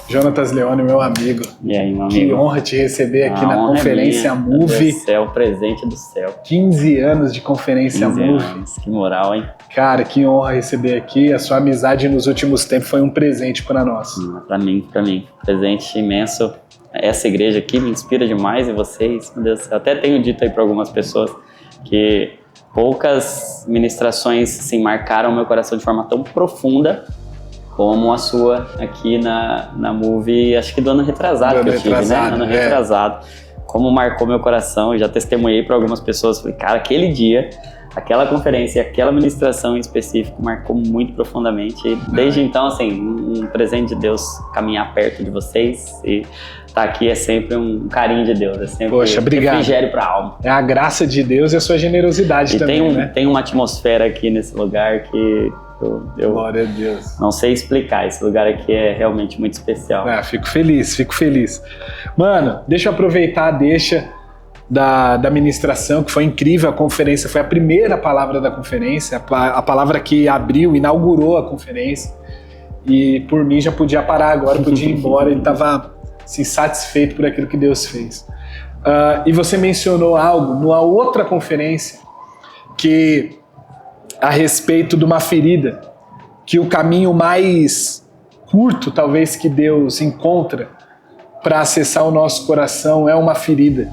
Jonatas Leone, meu amigo. E aí, meu amigo? Que honra te receber aqui na Conferência Move. Meu céu, presente do céu. 15 anos de Conferência 15 Move. Anos. Que moral, hein? Cara, que honra receber aqui. A sua amizade nos últimos tempos foi um presente para nós. Pra mim. Presente imenso. Essa igreja aqui me inspira demais e vocês, meu Deus do céu. Até tenho dito aí para algumas pessoas que poucas ministrações assim, marcaram meu coração de forma tão profunda como a sua aqui na Move, acho que do ano retrasado que eu tive, né? Ano retrasado. Como marcou meu coração, eu já testemunhei para algumas pessoas, falei, cara, aquele dia, aquela conferência, aquela ministração em específico marcou muito profundamente. E desde então, assim, um presente de Deus caminhar perto de vocês e estar aqui é sempre um carinho de Deus, é sempre refrigério para a alma. É a graça de Deus e a sua generosidade e também, né? Tem uma atmosfera aqui nesse lugar que eu glória a Deus. Não sei explicar, esse lugar aqui é realmente muito especial. Fico feliz. Mano, deixa eu aproveitar da ministração, que foi incrível. A conferência foi a primeira palavra da conferência, a palavra que abriu, inaugurou a conferência. E por mim já podia parar agora, podia ir embora. Ele estava assim, satisfeito por aquilo que Deus fez. E você mencionou algo numa outra conferência que a respeito de uma ferida, que o caminho mais curto, talvez, que Deus encontra para acessar o nosso coração é uma ferida.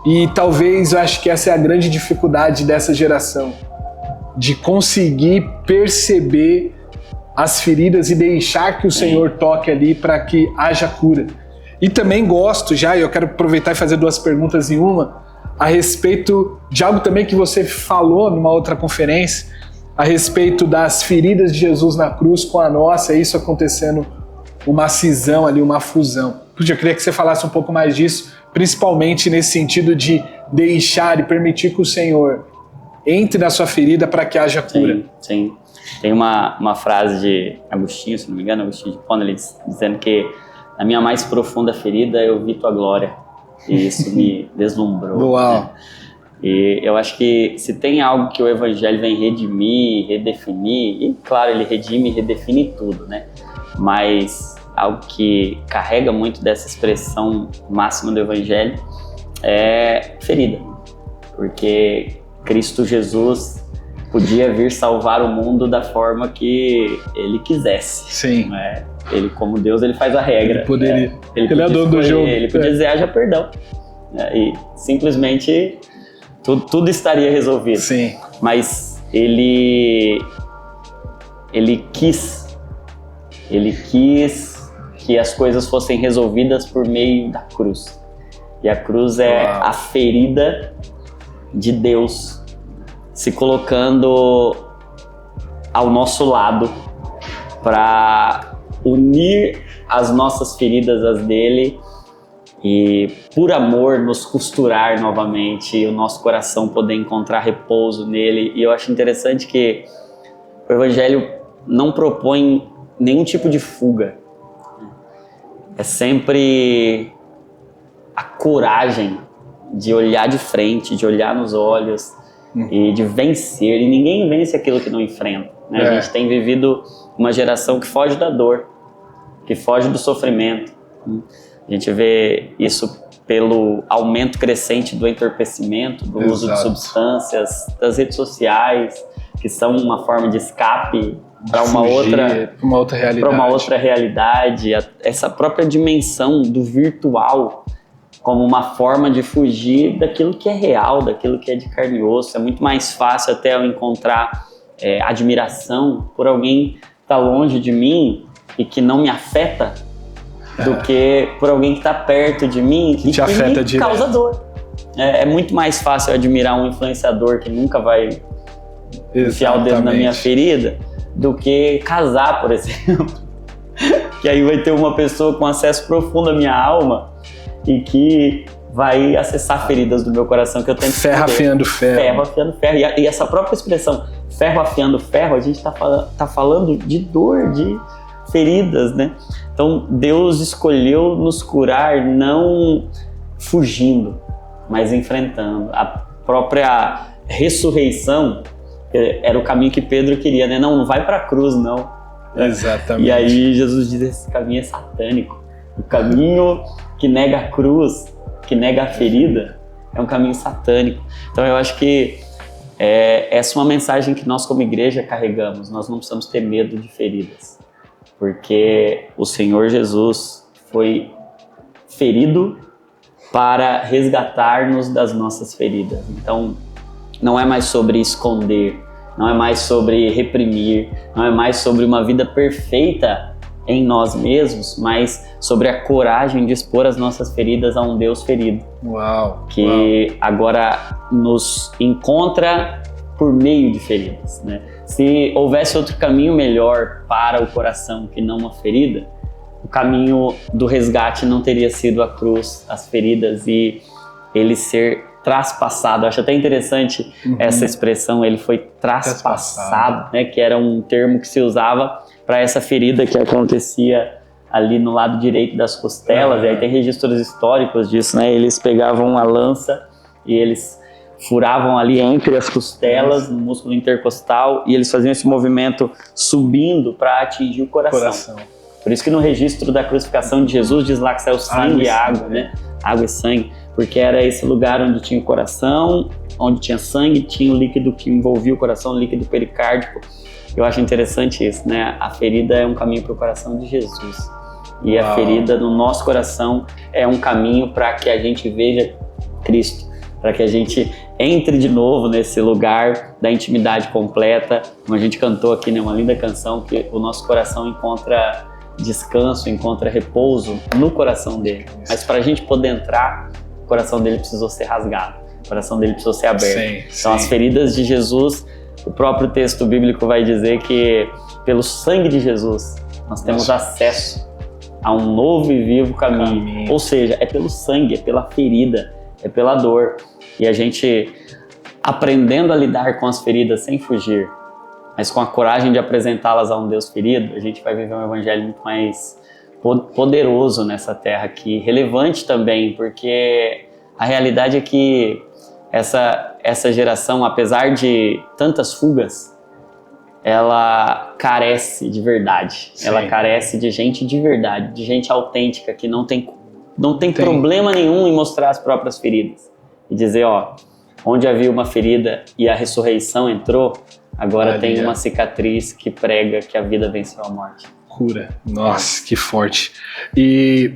E talvez eu acho que essa é a grande dificuldade dessa geração, de conseguir perceber as feridas e deixar que o Senhor toque ali para que haja cura. E também gosto eu quero aproveitar e fazer duas perguntas em uma, a respeito de algo também que você falou numa outra conferência, a respeito das feridas de Jesus na cruz com a nossa, isso acontecendo uma cisão ali, uma fusão. Eu queria que você falasse um pouco mais disso, principalmente nesse sentido de deixar e permitir que o Senhor entre na sua ferida para que haja cura. Sim. Tem uma frase de Agostinho, se não me engano, Agostinho de Hipona, ele dizendo que na minha mais profunda ferida eu vi tua glória. E isso me deslumbrou. Uau! Né? E eu acho que se tem algo que o Evangelho vem redimir, redefinir, e claro, ele redime e redefine tudo, né? Mas algo que carrega muito dessa expressão máxima do Evangelho é ferida. Porque Cristo Jesus podia vir salvar o mundo da forma que ele quisesse. Sim. Né? Ele, como Deus, ele faz a regra. Ele poderia. Ele é dono do jogo. Ele podia dizer, haja perdão. E simplesmente tudo estaria resolvido. Sim. Mas ele quis que as coisas fossem resolvidas por meio da cruz. E a cruz é a ferida de Deus se colocando ao nosso lado para unir as nossas feridas às dele e, por amor, nos costurar novamente e o nosso coração poder encontrar repouso nele. E eu acho interessante que o Evangelho não propõe nenhum tipo de fuga. É sempre a coragem de olhar de frente, de olhar nos olhos e de vencer. E ninguém vence aquilo que não enfrenta. Né? A gente tem vivido uma geração que foge da dor, que foge do sofrimento. A gente vê isso pelo aumento crescente do entorpecimento, do uso de substâncias, das redes sociais, que são uma forma de escape para uma outra realidade. Essa própria dimensão do virtual como uma forma de fugir daquilo que é real, daquilo que é de carne e osso. É muito mais fácil até eu encontrar admiração por alguém que está longe de mim e que não me afeta, do que por alguém que está perto de mim e que me causa dor. É muito mais fácil eu admirar um influenciador que nunca vai enfiar o dedo na minha ferida do que casar, por exemplo. Que aí vai ter uma pessoa com acesso profundo à minha alma e que vai acessar feridas do meu coração que eu tenho que ferro afiando ferro. Ferro afiando ferro. E essa própria expressão, ferro afiando ferro, a gente está falando de dor, de feridas, né? Então Deus escolheu nos curar não fugindo, mas enfrentando. A própria ressurreição era o caminho que Pedro queria, né? Não vai para a cruz, não. Exatamente. E aí Jesus diz: esse caminho é satânico. O caminho que nega a cruz, que nega a ferida, é um caminho satânico. Então eu acho que essa é uma mensagem que nós como igreja carregamos. Nós não precisamos ter medo de feridas, porque o Senhor Jesus foi ferido para resgatar-nos das nossas feridas. Então não é mais sobre esconder, não é mais sobre reprimir, não é mais sobre uma vida perfeita em nós mesmos, mas sobre a coragem de expor as nossas feridas a um Deus ferido. Uau! Que agora nos encontra por meio de feridas, né? Se houvesse outro caminho melhor para o coração que não uma ferida, o caminho do resgate não teria sido a cruz, as feridas e ele ser traspassado. Eu acho até interessante essa expressão, ele foi traspassado, né? Que era um termo que se usava para essa ferida que acontecia ali no lado direito das costelas. E aí tem registros históricos disso, né? Eles pegavam a lança e eles furavam ali entre as costelas, no músculo intercostal, e eles faziam esse movimento subindo para atingir o coração. Por isso que no registro da crucificação de Jesus diz lá que saiu sangue e água, né? Água e sangue, porque era esse lugar onde tinha o coração, onde tinha sangue, tinha o líquido que envolvia o coração, o líquido pericárdico. Eu acho interessante isso, né? A ferida é um caminho para o coração de Jesus. E a ferida no nosso coração é um caminho para que a gente veja Cristo, para que a gente entre de novo nesse lugar da intimidade completa, como a gente cantou aqui, né? Uma linda canção, que o nosso coração encontra descanso, encontra repouso no coração dele. Mas para a gente poder entrar, o coração dele precisou ser rasgado, o coração dele precisou ser aberto. Então as feridas de Jesus, o próprio texto bíblico vai dizer que pelo sangue de Jesus nós temos acesso a um novo e vivo caminho. Ou seja, é pelo sangue, é pela ferida, é pela dor. E a gente aprendendo a lidar com as feridas sem fugir, mas com a coragem de apresentá-las a um Deus ferido, a gente vai viver um evangelho muito mais poderoso nessa terra aqui, relevante também, porque a realidade é que essa geração, apesar de tantas fugas, ela carece de verdade. Sim. Ela carece de gente de verdade, de gente autêntica, que não tem problema nenhum em mostrar as próprias feridas. E dizer, onde havia uma ferida e a ressurreição entrou, agora tem uma cicatriz que prega que a vida venceu a morte. Cura. Nossa, que forte. E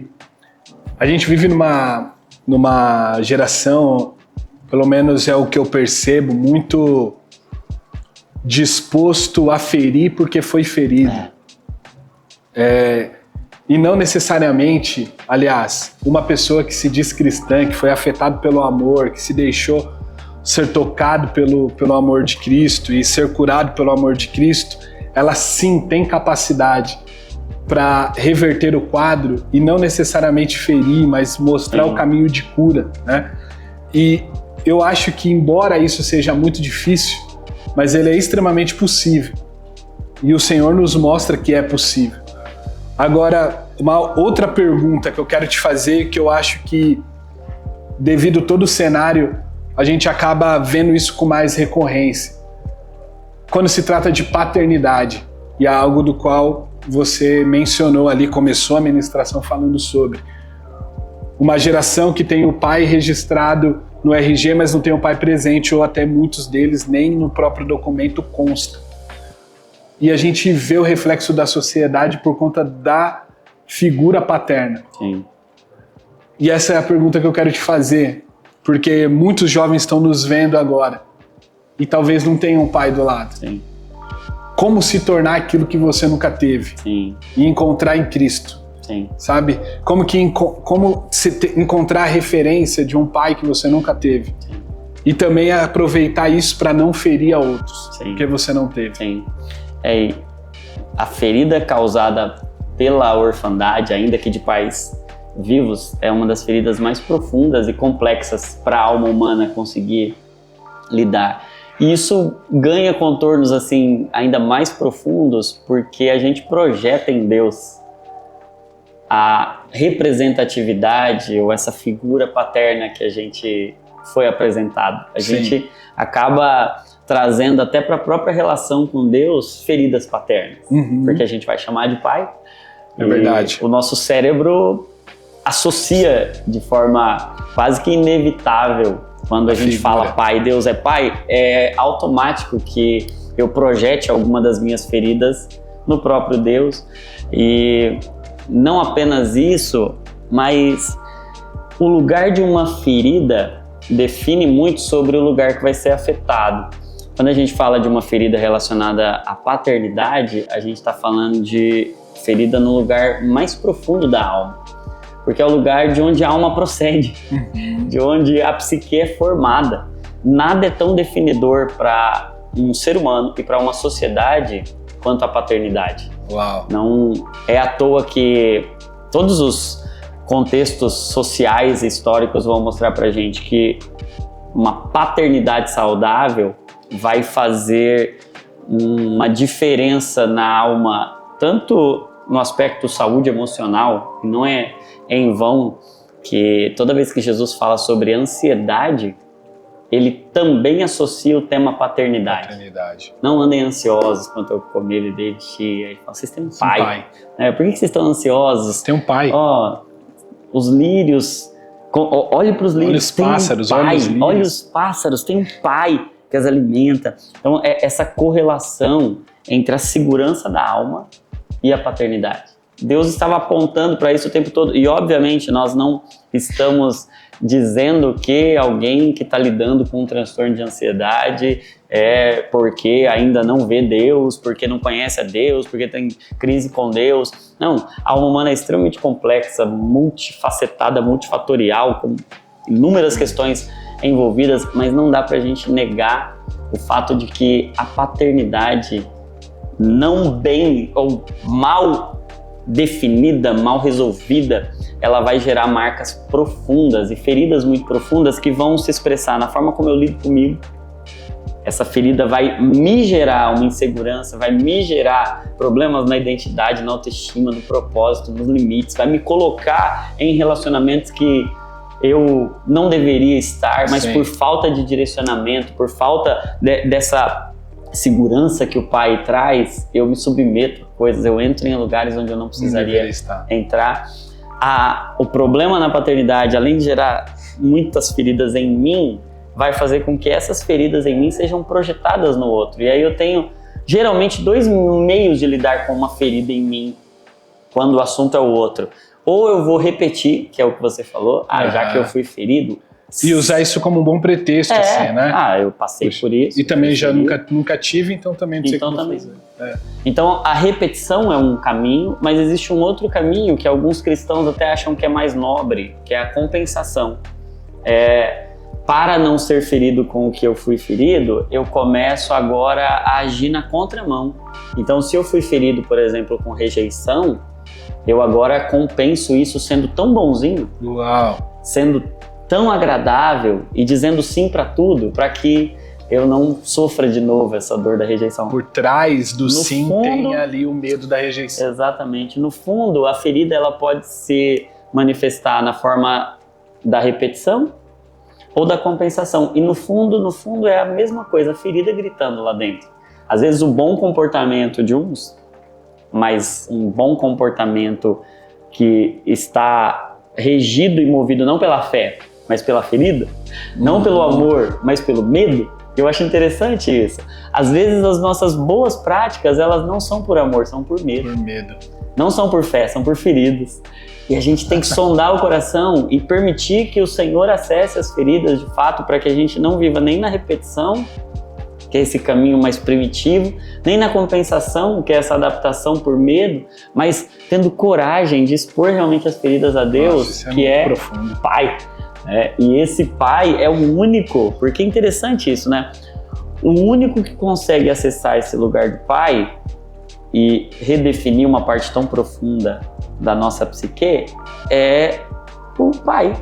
a gente vive numa geração, pelo menos é o que eu percebo, muito disposto a ferir porque foi ferido. E não necessariamente, aliás, uma pessoa que se diz cristã, que foi afetada pelo amor, que se deixou ser tocado pelo amor de Cristo e ser curado pelo amor de Cristo, ela sim tem capacidade para reverter o quadro e não necessariamente ferir, mas mostrar o caminho de cura, né? E eu acho que, embora isso seja muito difícil, mas ele é extremamente possível. E o Senhor nos mostra que é possível. Agora, uma outra pergunta que eu quero te fazer, que eu acho que, devido a todo o cenário, a gente acaba vendo isso com mais recorrência. Quando se trata de paternidade, e é algo do qual você mencionou ali, começou a ministração falando sobre. Uma geração que tem o pai registrado no RG, mas não tem o pai presente, ou até muitos deles nem no próprio documento consta. E a gente vê o reflexo da sociedade por conta da figura paterna. Sim. E essa é a pergunta que eu quero te fazer, porque muitos jovens estão nos vendo agora e talvez não tenham um pai do lado. Sim. Como se tornar aquilo que você nunca teve? Sim. E encontrar em Cristo. Sim. Sabe? Como encontrar a referência de um pai que você nunca teve. Sim. E também aproveitar isso para não ferir a outros, Sim. porque você não teve. Sim. A ferida causada pela orfandade, ainda que de pais vivos, é uma das feridas mais profundas e complexas para a alma humana conseguir lidar. E isso ganha contornos assim ainda mais profundos porque a gente projeta em Deus a representatividade ou essa figura paterna que a gente foi apresentado. A gente acaba trazendo até para a própria relação com Deus feridas paternas, porque a gente vai chamar de pai. É verdade. O nosso cérebro associa de forma quase que inevitável quando a gente fala pai, Deus é pai, é automático que eu projete alguma das minhas feridas no próprio Deus. E não apenas isso, mas o lugar de uma ferida define muito sobre o lugar que vai ser afetado. Quando a gente fala de uma ferida relacionada à paternidade, a gente está falando de ferida no lugar mais profundo da alma, porque é o lugar de onde a alma procede, de onde a psique é formada. Nada é tão definidor para um ser humano e para uma sociedade quanto a paternidade. Uau. Não é à toa que todos os contextos sociais e históricos vão mostrar pra gente que uma paternidade saudável vai fazer uma diferença na alma, tanto no aspecto saúde emocional, que não é em vão que toda vez que Jesus fala sobre ansiedade, ele também associa o tema paternidade. Não andem ansiosos quanto ao comer e vestir. Ele fala, vocês têm um pai. Por que vocês estão ansiosos? Tem um pai. Os lírios, olhe para os lírios. Olha os pássaros, olha os pássaros, tem um pai que as alimenta. Então, é essa correlação entre a segurança da alma e a paternidade. Deus estava apontando para isso o tempo todo. E, obviamente, nós não estamos dizendo que alguém que está lidando com um transtorno de ansiedade é porque ainda não vê Deus, porque não conhece a Deus, porque tem crise com Deus. Não, a alma humana é extremamente complexa, multifacetada, multifatorial, com inúmeras questões envolvidas, mas não dá para a gente negar o fato de que a paternidade não bem ou mal definida, mal resolvida, ela vai gerar marcas profundas e feridas muito profundas que vão se expressar na forma como eu lido comigo. Essa ferida vai me gerar uma insegurança, vai me gerar problemas na identidade, na autoestima, no propósito, nos limites, vai me colocar em relacionamentos que eu não deveria estar, mas por falta de direcionamento, por falta dessa segurança que o pai traz, eu me submeto a coisas, eu entro em lugares onde eu não precisaria entrar. O problema na paternidade, além de gerar muitas feridas em mim, vai fazer com que essas feridas em mim sejam projetadas no outro. E aí eu tenho, geralmente, dois meios de lidar com uma ferida em mim, quando o assunto é o outro. Ou eu vou repetir, que é o que você falou, já que eu fui ferido. E usar isso como um bom pretexto, assim, né? Eu passei por isso. E também já nunca tive, então também não sei como fazer. Então a repetição é um caminho, mas existe um outro caminho que alguns cristãos até acham que é mais nobre, que é a compensação. Para não ser ferido com o que eu fui ferido, eu começo agora a agir na contramão. Então, se eu fui ferido, por exemplo, com rejeição, eu agora compenso isso sendo tão bonzinho, sendo tão agradável e dizendo sim para tudo, para que eu não sofra de novo essa dor da rejeição. Por trás do sim tem ali o medo da rejeição. Exatamente. No fundo, a ferida ela pode se manifestar na forma da repetição ou da compensação. E no fundo é a mesma coisa, a ferida gritando lá dentro. Às vezes o bom comportamento de uns, mas um bom comportamento que está regido e movido não pela fé, mas pela ferida, não pelo amor, mas pelo medo. Eu acho interessante isso. Às vezes as nossas boas práticas, elas não são por amor, são por medo. Por medo. Não são por fé, são por feridas. E a gente tem que sondar o coração e permitir que o Senhor acesse as feridas de fato, para que a gente não viva nem na repetição, que é esse caminho mais primitivo, nem na compensação, que é essa adaptação por medo, mas tendo coragem de expor realmente as feridas a Deus, que é profundo. Pai. E esse pai é o único, porque é interessante isso, né? O único que consegue acessar esse lugar do pai e redefinir uma parte tão profunda da nossa psique é o pai.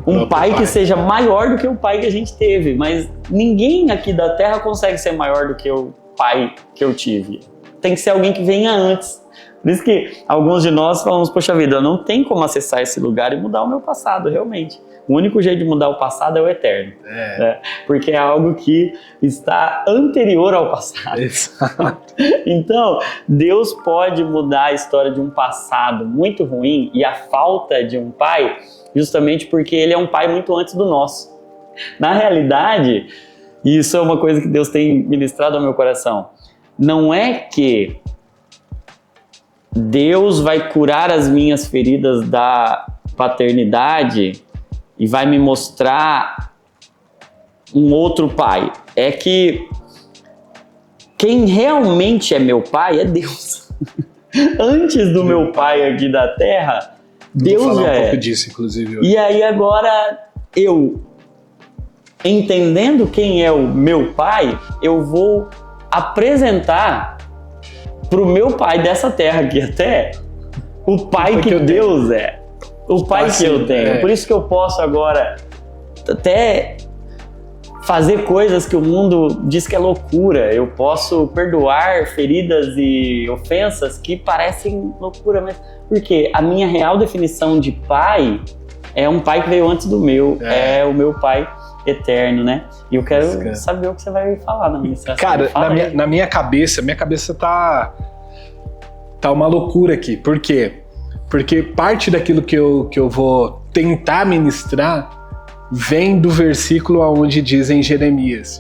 Um pai que seja maior do que o pai que a gente teve, mas ninguém aqui da Terra consegue ser maior do que o pai que eu tive. Tem que ser alguém que venha antes. Por isso que alguns de nós falamos, poxa vida, eu não tenho como acessar esse lugar e mudar o meu passado, realmente. O único jeito de mudar o passado é o eterno. Né? Porque é algo que está anterior ao passado. Exato. Então, Deus pode mudar a história de um passado muito ruim e a falta de um pai, justamente porque ele é um pai muito antes do nosso. Na realidade, e isso é uma coisa que Deus tem ministrado ao meu coração, não é que Deus vai curar as minhas feridas da paternidade e vai me mostrar um outro pai. É que quem realmente é meu pai é Deus. Antes do meu pai aqui da terra, Deus Vou falar já um pouco é. disso, inclusive. E aí agora eu, entendendo quem é o meu pai, eu vou apresentar pro meu pai dessa terra aqui até o pai que Deus é. O pai que eu tenho. Por isso que eu posso agora até fazer coisas que o mundo diz que é loucura. Eu posso perdoar feridas e ofensas que parecem loucura, mas porque a minha real definição de pai é um pai que veio antes do meu, é o meu pai eterno, né? E eu quero saber o que você vai falar na ministração. Cara, na minha cabeça tá uma loucura aqui. Por quê? Porque parte daquilo que eu vou tentar ministrar vem do versículo onde diz em Jeremias,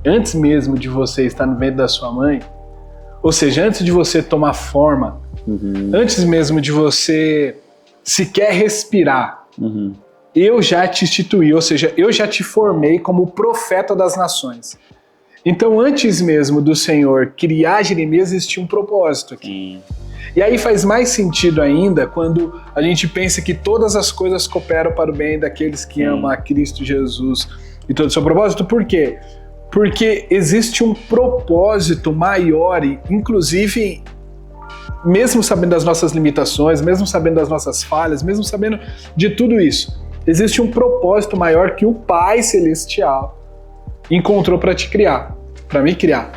antes mesmo de você estar no ventre da sua mãe, ou seja, antes de você tomar forma, antes mesmo de você sequer respirar, eu já te instituí, ou seja, eu já te formei como profeta das nações. Então, antes mesmo do Senhor criar Jeremias, existia um propósito aqui. E aí faz mais sentido ainda quando a gente pensa que todas as coisas cooperam para o bem daqueles que amam a Cristo Jesus e todo o seu propósito. Por quê? Porque existe um propósito maior, e inclusive, mesmo sabendo das nossas limitações, mesmo sabendo das nossas falhas, mesmo sabendo de tudo isso, existe um propósito maior que o Pai Celestial encontrou para te criar, para me criar.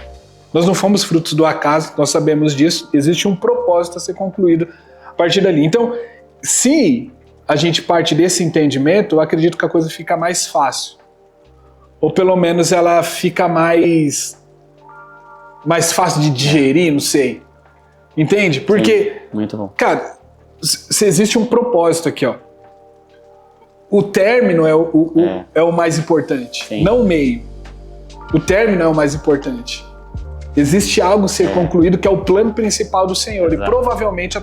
Nós não fomos frutos do acaso, nós sabemos disso, existe um propósito a ser concluído a partir dali. Então, se a gente parte desse entendimento, eu acredito que a coisa fica mais fácil. Ou pelo menos ela fica mais fácil de digerir, não sei. Entende? Porque, muito bom. Cara, se existe um propósito aqui, ó. O término é o mais importante, não o meio. O término é o mais importante. Existe algo a ser concluído que é o plano principal do Senhor. Exato. E provavelmente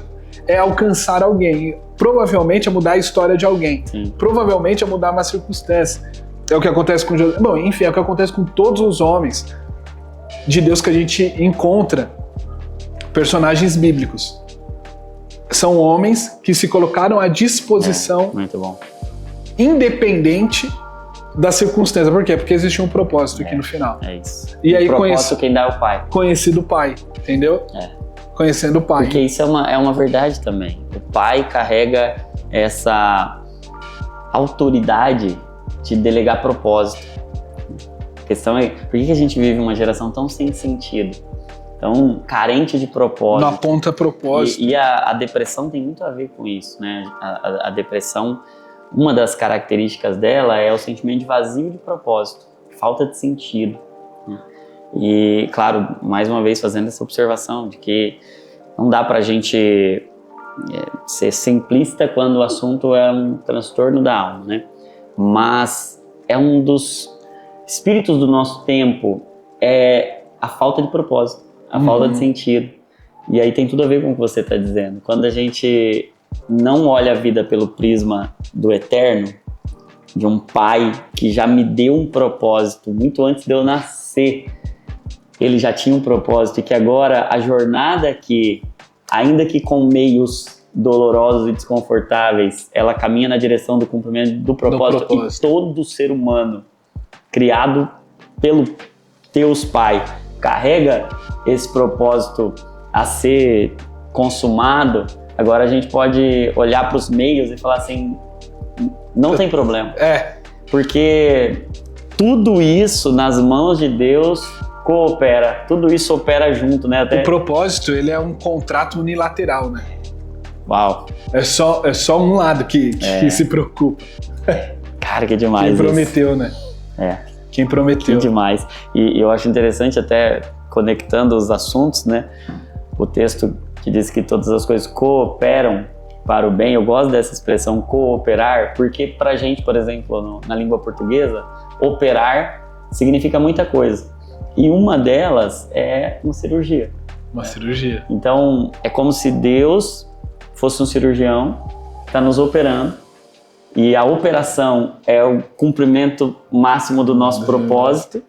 é alcançar alguém. Provavelmente é mudar a história de alguém. Provavelmente é mudar uma circunstância. É o que acontece com José. Bom, enfim, é o que acontece com todos os homens de Deus que a gente encontra. Personagens bíblicos. São homens que se colocaram à disposição muito bom. Independente da circunstância. Por quê? Porque existe um propósito aqui no final. É isso. E aí, propósito quem dá é o Pai. Conhecido o Pai, entendeu? Conhecendo o Pai. Porque isso é uma verdade também. O Pai carrega essa autoridade de delegar propósito. A questão é, por que a gente vive uma geração tão sem sentido? Tão carente de propósito. Não aponta propósito. E a depressão tem muito a ver com isso, né? A depressão, uma das características dela é o sentimento de vazio de propósito, falta de sentido. Né? E, claro, mais uma vez fazendo essa observação de que não dá pra gente ser simplista quando o assunto é um transtorno da alma, né? Mas é um dos espíritos do nosso tempo, é a falta de propósito, a falta de sentido. E aí tem tudo a ver com o que você está dizendo. Quando a gente não olha a vida pelo prisma do eterno, de um pai que já me deu um propósito muito antes de eu nascer, ele já tinha um propósito, e que agora a jornada que, ainda que com meios dolorosos e desconfortáveis, ela caminha na direção do cumprimento do propósito que todo ser humano criado pelo Deus Pai carrega esse propósito a ser consumado. Agora a gente pode olhar para os meios e falar assim, não tem problema. Porque tudo isso nas mãos de Deus coopera, tudo isso opera junto, né? O propósito, ele é um contrato unilateral, né? Uau! É só um lado que se preocupa. Cara, que demais. Quem prometeu, né? Quem prometeu. Que demais. E eu acho interessante, até conectando os assuntos, né? O texto que diz que todas as coisas cooperam para o bem. Eu gosto dessa expressão cooperar, porque pra gente, por exemplo, na língua portuguesa, operar significa muita coisa. E uma delas é uma cirurgia. Uma cirurgia. Então, é como se Deus fosse um cirurgião que está nos operando, e a operação é o cumprimento máximo do nosso propósito,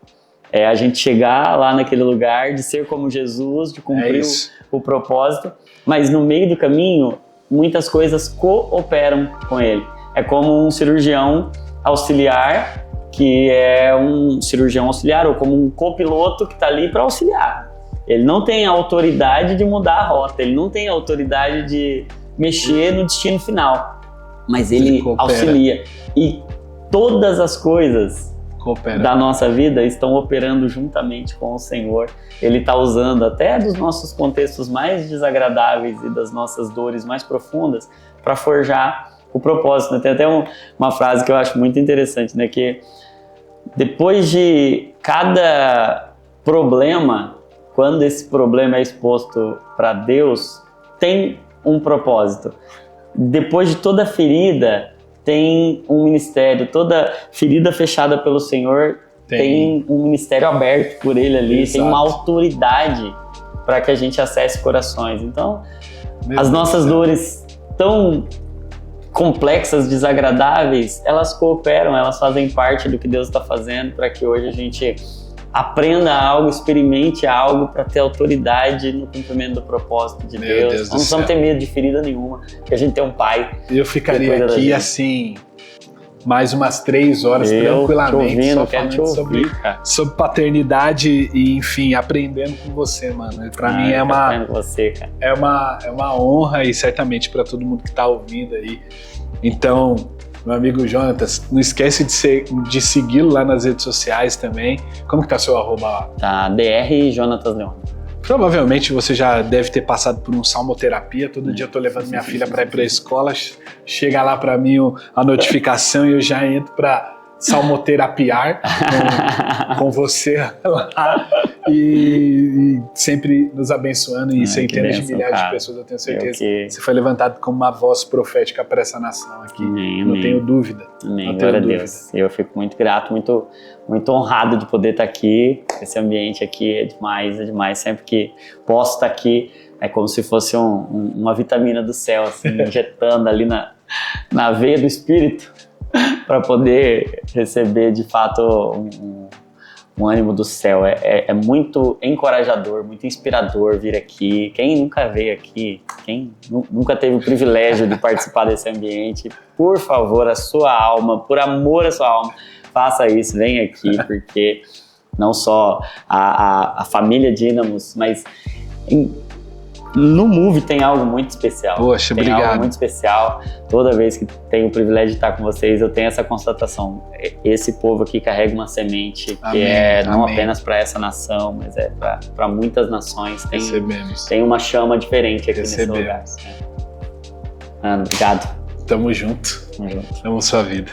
é a gente chegar lá naquele lugar, de ser como Jesus, de cumprir o propósito, mas no meio do caminho, muitas coisas cooperam com ele. É como um cirurgião auxiliar, que é um cirurgião auxiliar, ou como um copiloto que está ali para auxiliar. Ele não tem a autoridade de mudar a rota, ele não tem a autoridade de mexer no destino final, mas ele auxilia. E todas as coisas da nossa vida estão operando juntamente com o Senhor. Ele está usando até dos nossos contextos mais desagradáveis e das nossas dores mais profundas para forjar o propósito. Tem até uma frase que eu acho muito interessante, né? Que depois de cada problema, quando esse problema é exposto para Deus, tem um propósito. Depois de toda ferida, tem um ministério. Toda ferida fechada pelo Senhor tem um ministério aberto por Ele ali. Exato. Tem uma autoridade para que a gente acesse corações. Então, as nossas dores tão complexas, desagradáveis, elas cooperam, elas fazem parte do que Deus está fazendo para que hoje a gente aprenda algo, experimente algo para ter autoridade no cumprimento do propósito de Deus. Não precisamos ter medo de ferida nenhuma, porque a gente tem um pai. Eu ficaria aqui assim, mais umas 3 horas tranquilamente, só falando sobre paternidade e, enfim, aprendendo com você, mano. Para mim é uma honra e certamente para todo mundo que tá ouvindo aí. Então, meu amigo Jonatas, não esquece de segui-lo lá nas redes sociais também. Como que tá seu @? Tá, DR Jonatas Leon. Provavelmente você já deve ter passado por um salmoterapia. Todo dia eu tô levando minha filha para ir para a escola. Chega lá para mim a notificação e eu já entro para salmoterapiar com você lá. E sempre nos abençoando e centenas de milhares de pessoas. Eu tenho certeza que você foi levantado como uma voz profética para essa nação aqui. Não tenho dúvida. Amém. Glória a Deus. Eu fico muito grato, muito, muito honrado de poder estar aqui. Esse ambiente aqui é demais. Sempre que posso estar aqui, é como se fosse uma vitamina do céu, assim, injetando ali na veia do Espírito, para poder receber de fato um ânimo do céu. É muito encorajador, muito inspirador vir aqui. Quem nunca veio aqui, quem nunca teve o privilégio de participar desse ambiente, por favor, a sua alma, por amor à sua alma, faça isso, venha aqui, porque não só a família Dínamos, mas no Move tem algo muito especial. Poxa, tem obrigado. Algo muito especial. Toda vez que tenho o privilégio de estar com vocês, eu tenho essa constatação. Esse povo aqui carrega uma semente que não apenas para essa nação, mas é para muitas nações. Tem uma chama diferente aqui nesse lugar. Obrigado. Tamo junto. Amo sua vida.